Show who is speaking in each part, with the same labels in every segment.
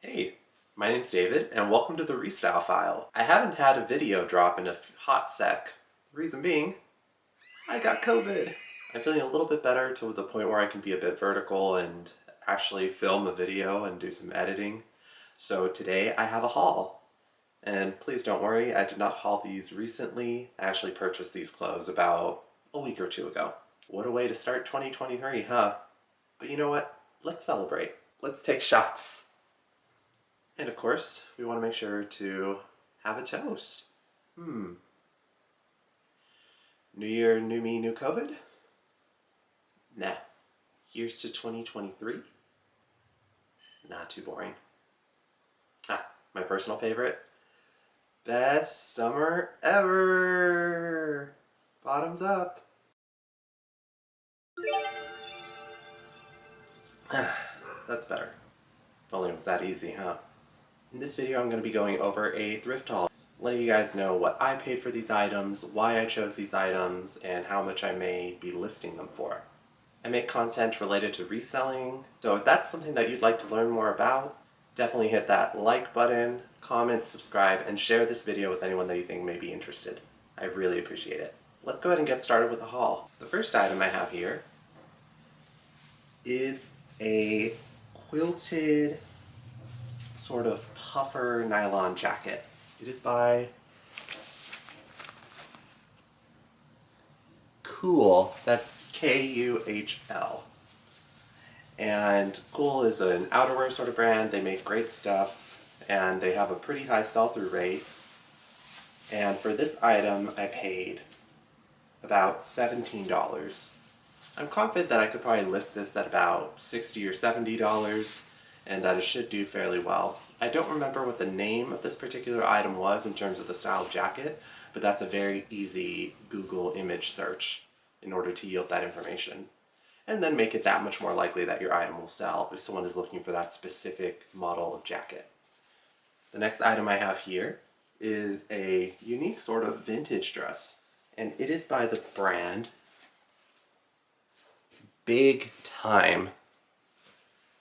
Speaker 1: Hey, my name's David, and welcome to the Restyle File. I haven't had a video drop in a hot sec. The reason being, I got COVID. I'm feeling a little bit better to the point where I can be a bit vertical and actually film a video and do some editing. So today I have a haul. And please don't worry, I did not haul these recently. I actually purchased these clothes about a week or two ago. What a way to start 2023, huh? But you know what? Let's celebrate. Let's take shots. And of course, we want to make sure to have a toast. New year, new me, new COVID? Nah. Here's to 2023? Not too boring. My personal favorite? Best summer ever! Bottoms up. That's better. If only it was that easy, huh? In this video, I'm going to be going over a thrift haul, letting you guys know what I paid for these items, why I chose these items, and how much I may be listing them for. I make content related to reselling, so if that's something that you'd like to learn more about, definitely hit that like button, comment, subscribe, and share this video with anyone that you think may be interested. I really appreciate it. Let's go ahead and get started with the haul. The first item I have here is a quilted sort of puffer nylon jacket. It is by Kuhl. That's Kuhl. And Kuhl is an outerwear sort of brand. They make great stuff and they have a pretty high sell-through rate. And for this item I paid about $17. I'm confident that I could probably list this at about $60 or $70 and that it should do fairly well. I don't remember what the name of this particular item was in terms of the style of jacket, but that's a very easy Google image search in order to yield that information. And then make it that much more likely that your item will sell if someone is looking for that specific model of jacket. The next item I have here is a unique sort of vintage dress, and it is by the brand Big Time,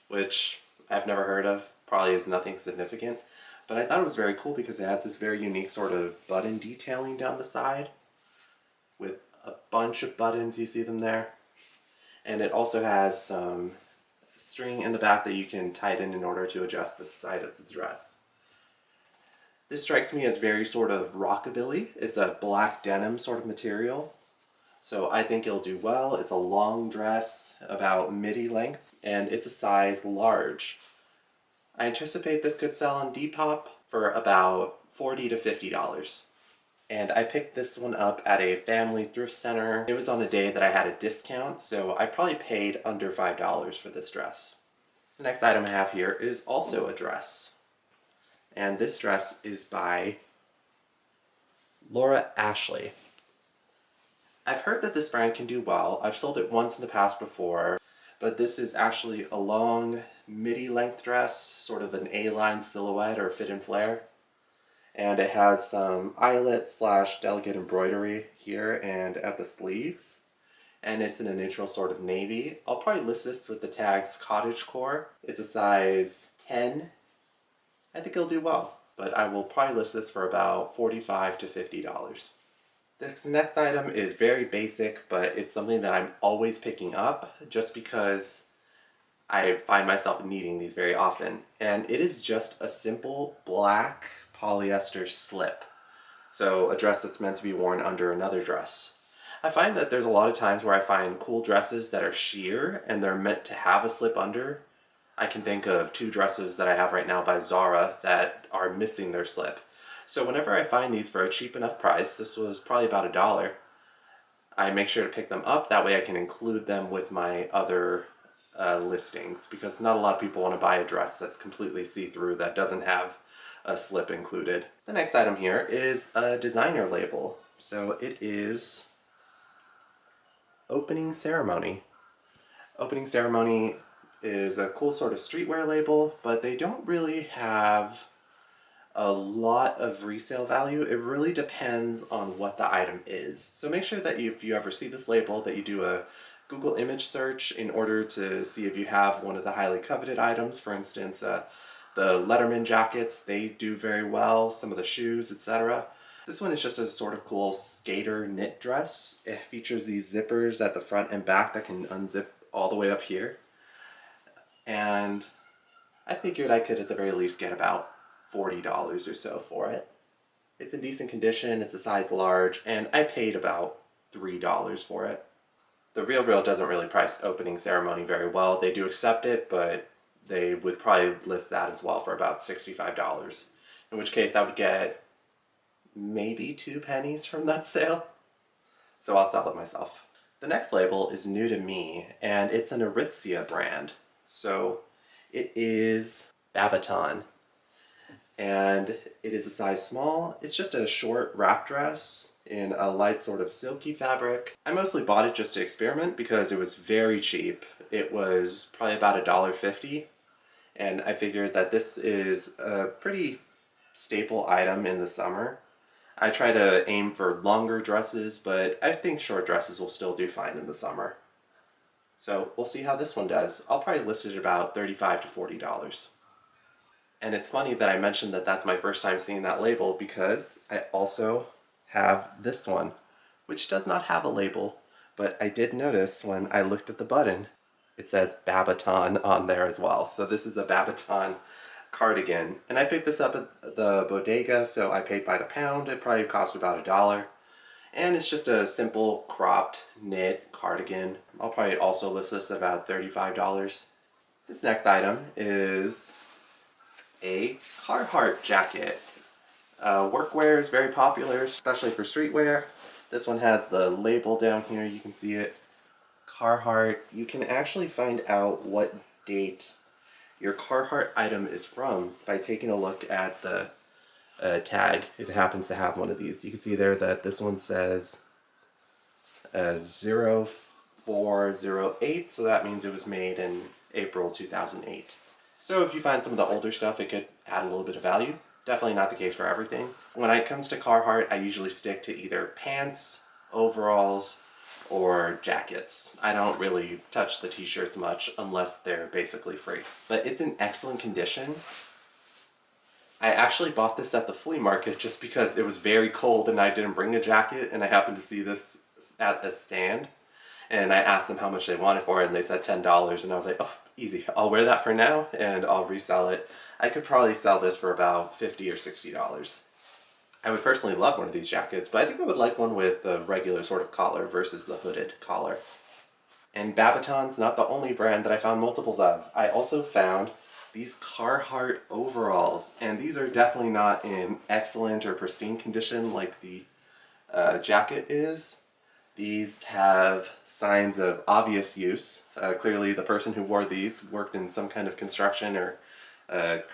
Speaker 1: which I've never heard of, probably is nothing significant, but I thought it was very cool because it has this very unique sort of button detailing down the side with a bunch of buttons, you see them there, and it also has some string in the back that you can tighten in order to adjust the side of the dress. This strikes me as very sort of rockabilly. It's a black denim sort of material, so I think it'll do well. It's a long dress, about midi length, and it's a size large. I anticipate this could sell on Depop for about $40 to $50. And I picked this one up at a family thrift center. It was on a day that I had a discount, so I probably paid under $5 for this dress. The next item I have here is also a dress. And this dress is by Laura Ashley. I've heard that this brand can do well. I've sold it once in the past before, but this is actually a long midi length dress, sort of an A-line silhouette or fit and flare. And it has some eyelet / delicate embroidery here and at the sleeves. And it's in a neutral sort of navy. I'll probably list this with the tags cottagecore. It's a size 10. I think it'll do well, but I will probably list this for about $45 to $50. This next item is very basic, but it's something that I'm always picking up just because I find myself needing these very often. And it is just a simple black polyester slip. So a dress that's meant to be worn under another dress. I find that there's a lot of times where I find cool dresses that are sheer and they're meant to have a slip under. I can think of 2 dresses that I have right now by Zara that are missing their slip. So whenever I find these for a cheap enough price, this was probably about $1, I make sure to pick them up. That way I can include them with my other listings, because not a lot of people want to buy a dress that's completely see-through that doesn't have a slip included. The next item here is a designer label. So it is Opening Ceremony. Opening Ceremony is a cool sort of streetwear label, but they don't really have a lot of resale value. It really depends on what the item is. So make sure that if you ever see this label that you do a Google image search in order to see if you have one of the highly coveted items, for instance, The Letterman jackets, they do very well, some of the shoes, etc. This one is just a sort of cool skater knit dress. It features these zippers at the front and back that can unzip all the way up here. And I figured I could at the very least get about $40 or so for it. It's in decent condition, it's a size large, and I paid about $3 for it. The RealReal doesn't really price opening ceremony very well. They do accept it, but they would probably list that as well for about $65. In which case I would get maybe 2 pennies from that sale. So I'll sell it myself. The next label is new to me, and it's an Aritzia brand. So it is Babaton. And it is a size small. It's just a short wrap dress in a light sort of silky fabric. I mostly bought it just to experiment because it was very cheap. It was probably about $1.50, and I figured that this is a pretty staple item in the summer. I try to aim for longer dresses, but I think short dresses will still do fine in the summer. So we'll see how this one does. I'll probably list it at about $35 to $40. And it's funny that I mentioned that that's my first time seeing that label because I also have this one, which does not have a label, but I did notice when I looked at the button, it says Babaton on there as well. So this is a Babaton cardigan. And I picked this up at the bodega, so I paid by the pound. It probably cost about $1. And it's just a simple cropped knit cardigan. I'll probably also list this at about $35. This next item is a Carhartt jacket. Workwear is very popular, especially for streetwear. This one has the label down here, you can see it. Carhartt. You can actually find out what date your Carhartt item is from by taking a look at the tag, if it happens to have one of these. You can see there that this one says 0408, so that means it was made in April 2008. So if you find some of the older stuff, it could add a little bit of value. Definitely not the case for everything. When it comes to Carhartt, I usually stick to either pants, overalls, or jackets. I don't really touch the t-shirts much unless they're basically free. But it's in excellent condition. I actually bought this at the flea market just because it was very cold and I didn't bring a jacket, and I happened to see this at a stand. And I asked them how much they wanted for it, and they said $10, and I was like, oh, easy. I'll wear that for now, and I'll resell it. I could probably sell this for about $50 or $60. I would personally love one of these jackets, but I think I would like one with the regular sort of collar versus the hooded collar. And Babaton's not the only brand that I found multiples of. I also found these Carhartt overalls, and these are definitely not in excellent or pristine condition like the jacket is. These have signs of obvious use. Clearly the person who wore these worked in some kind of construction or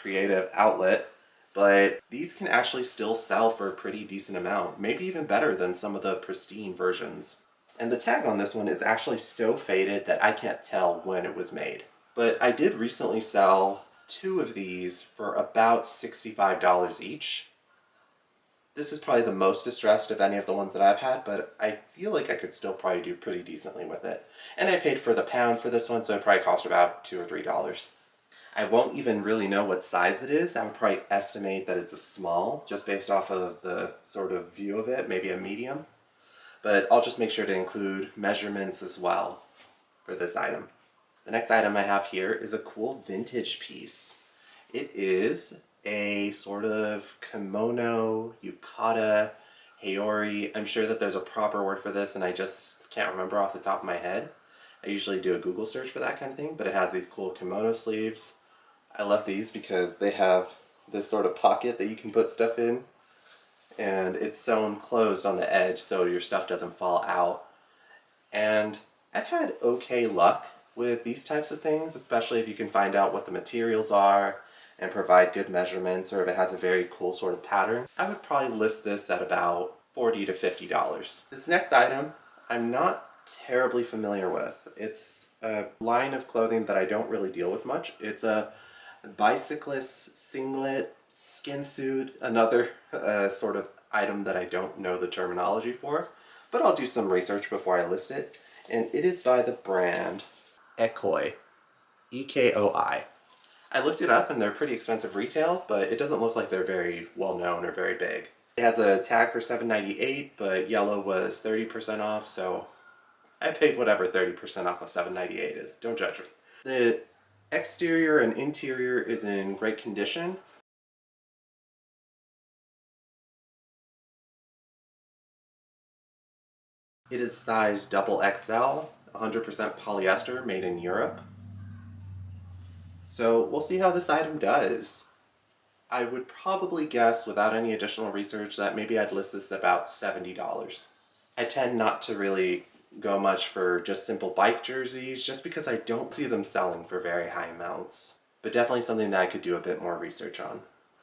Speaker 1: creative outlet, but these can actually still sell for a pretty decent amount, maybe even better than some of the pristine versions. And the tag on this one is actually so faded that I can't tell when it was made. But I did recently sell 2 of these for about $65 each. This is probably the most distressed of any of the ones that I've had, but I feel like I could still probably do pretty decently with it. And I paid for the pound for this one, so it probably cost about $2 or $3. I won't even really know what size it is. I would probably estimate that it's a small, just based off of the sort of view of it, maybe a medium. But I'll just make sure to include measurements as well for this item. The next item I have here is a cool vintage piece. It is a sort of kimono, yukata, haori. I'm sure that there's a proper word for this and I just can't remember off the top of my head. I usually do a Google search for that kind of thing, but it has these cool kimono sleeves. I love these because they have this sort of pocket that you can put stuff in, and it's sewn closed on the edge so your stuff doesn't fall out. And I've had okay luck with these types of things, especially if you can find out what the materials are and provide good measurements, or if it has a very cool sort of pattern. I would probably list this at about $40 to $50. This next item I'm not terribly familiar with. It's a line of clothing that I don't really deal with much. It's a bicyclist singlet, skin suit, another sort of item that I don't know the terminology for, but I'll do some research before I list it. And it is by the brand Ekoi, E-K-O-I. I looked it up and they're pretty expensive retail, but it doesn't look like they're very well known or very big. It has a tag for $7.98, but yellow was 30% off, so I paid whatever 30% off of $7.98 is. Don't judge me. The exterior and interior is in great condition. It is size double XL, 100% polyester, made in Europe. So we'll see how this item does. I would probably guess, without any additional research, that maybe I'd list this at about $70. I tend not to really go much for just simple bike jerseys, just because I don't see them selling for very high amounts. But definitely something that I could do a bit more research on.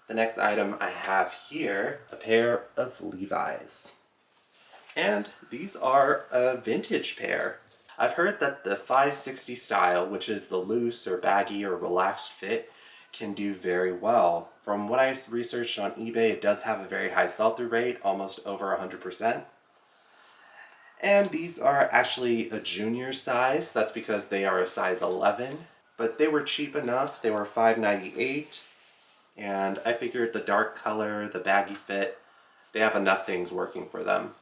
Speaker 1: The next item I have here, a pair of Levi's. And these are a vintage pair. I've heard that the 560 style, which is the loose or baggy or relaxed fit, can do very well. From what I've researched on eBay, it does have a very high sell-through rate, almost over 100%. And these are actually a junior size. That's because they are a size 11. But they were cheap enough. They were $5.98. And I figured the dark color, the baggy fit, they have enough things working for them.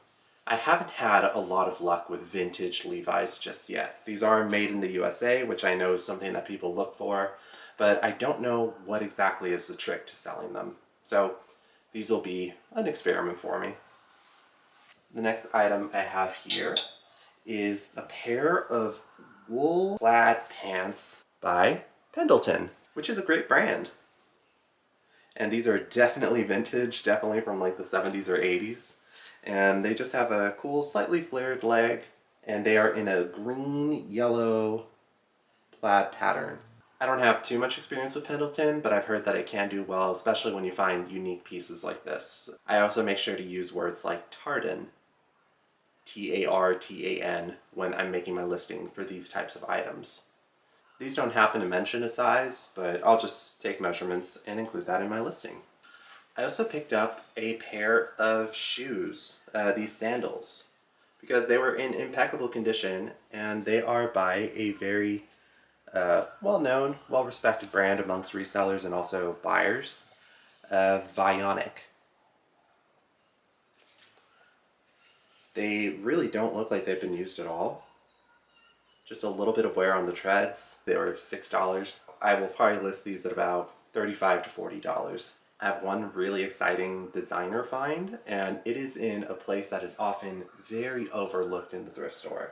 Speaker 1: I haven't had a lot of luck with vintage Levi's just yet. These are made in the USA, which I know is something that people look for, but I don't know what exactly is the trick to selling them. So these will be an experiment for me. The next item I have here is a pair of wool plaid pants by Pendleton, which is a great brand. And these are definitely vintage, definitely from like the 70s or 80s. And they just have a cool, slightly flared leg, and they are in a green, yellow plaid pattern. I don't have too much experience with Pendleton, but I've heard that it can do well, especially when you find unique pieces like this. I also make sure to use words like tartan, T-A-R-T-A-N, when I'm making my listing for these types of items. These don't happen to mention a size, but I'll just take measurements and include that in my listing. I also picked up a pair of shoes, these sandals, because they were in impeccable condition, and they are by a very well-known, well-respected brand amongst resellers and also buyers, Vionic. They really don't look like they've been used at all. Just a little bit of wear on the treads. They were $6. I will probably list these at about $35 to $40. I have one really exciting designer find, and it is in a place that is often very overlooked in the thrift store.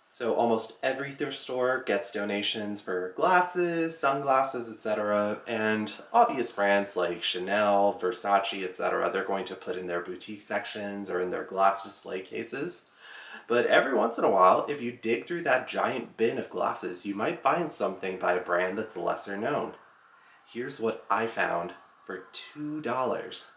Speaker 1: So almost every thrift store gets donations for glasses, sunglasses, etc. And obvious brands like Chanel, Versace, etc. they're going to put in their boutique sections or in their glass display cases. But every once in a while, if you dig through that giant bin of glasses, you might find something by a brand that's lesser known. Here's what I found for $2.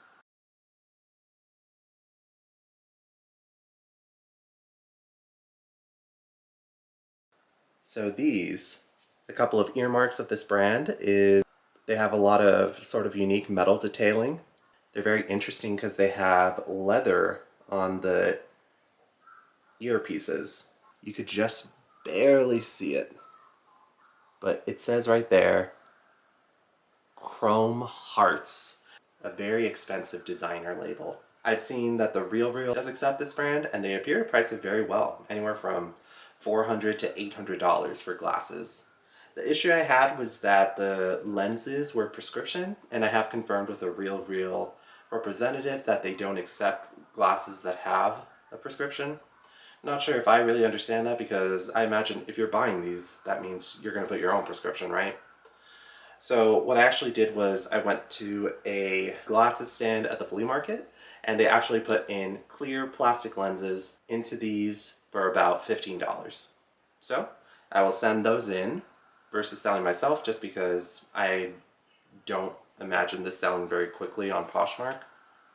Speaker 1: So these, a couple of earmarks of this brand is they have a lot of sort of unique metal detailing. They're very interesting because they have leather on the earpieces. You could just barely see it. But it says right there, Chrome Hearts, a very expensive designer label. I've seen that the Real does accept this brand, and they appear to price it very well, anywhere from $400 to $800 for glasses. The issue I had was that the lenses were prescription, and I have confirmed with a Real representative that they don't accept glasses that have a prescription. Not sure if I really understand that, because I imagine if you're buying these, that means you're going to put your own prescription, right? So what I actually did was I went to a glasses stand at the flea market, and they actually put in clear plastic lenses into these for about $15. So I will send those in versus selling myself, just because I don't imagine this selling very quickly on Poshmark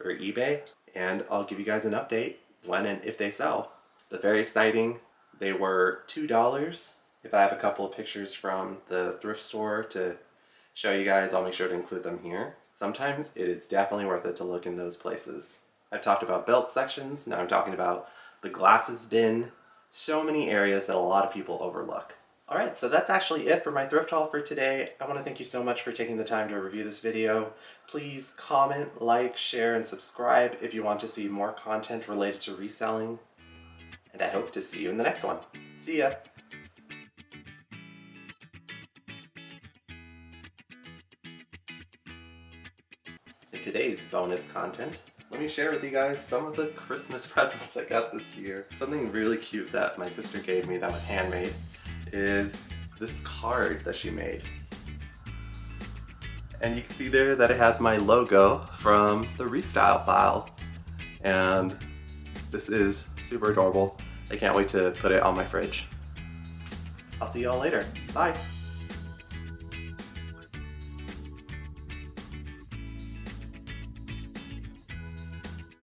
Speaker 1: or eBay, and I'll give you guys an update when and if they sell. But very exciting. They were $2. If I have a couple of pictures from the thrift store to show you guys, I'll make sure to include them here. Sometimes it is definitely worth it to look in those places. I've talked about belt sections, now I'm talking about the glasses bin. So many areas that a lot of people overlook. Alright, so that's actually it for my thrift haul for today. I want to thank you so much for taking the time to review this video. Please comment, like, share, and subscribe if you want to see more content related to reselling. And I hope to see you in the next one. See ya! In today's bonus content, let me share with you guys some of the Christmas presents I got this year. Something really cute that my sister gave me that was handmade is this card that she made. And you can see there that it has my logo from the THERESTYLEPHILE. And this is super adorable. I can't wait to put it on my fridge. I'll see y'all later. Bye!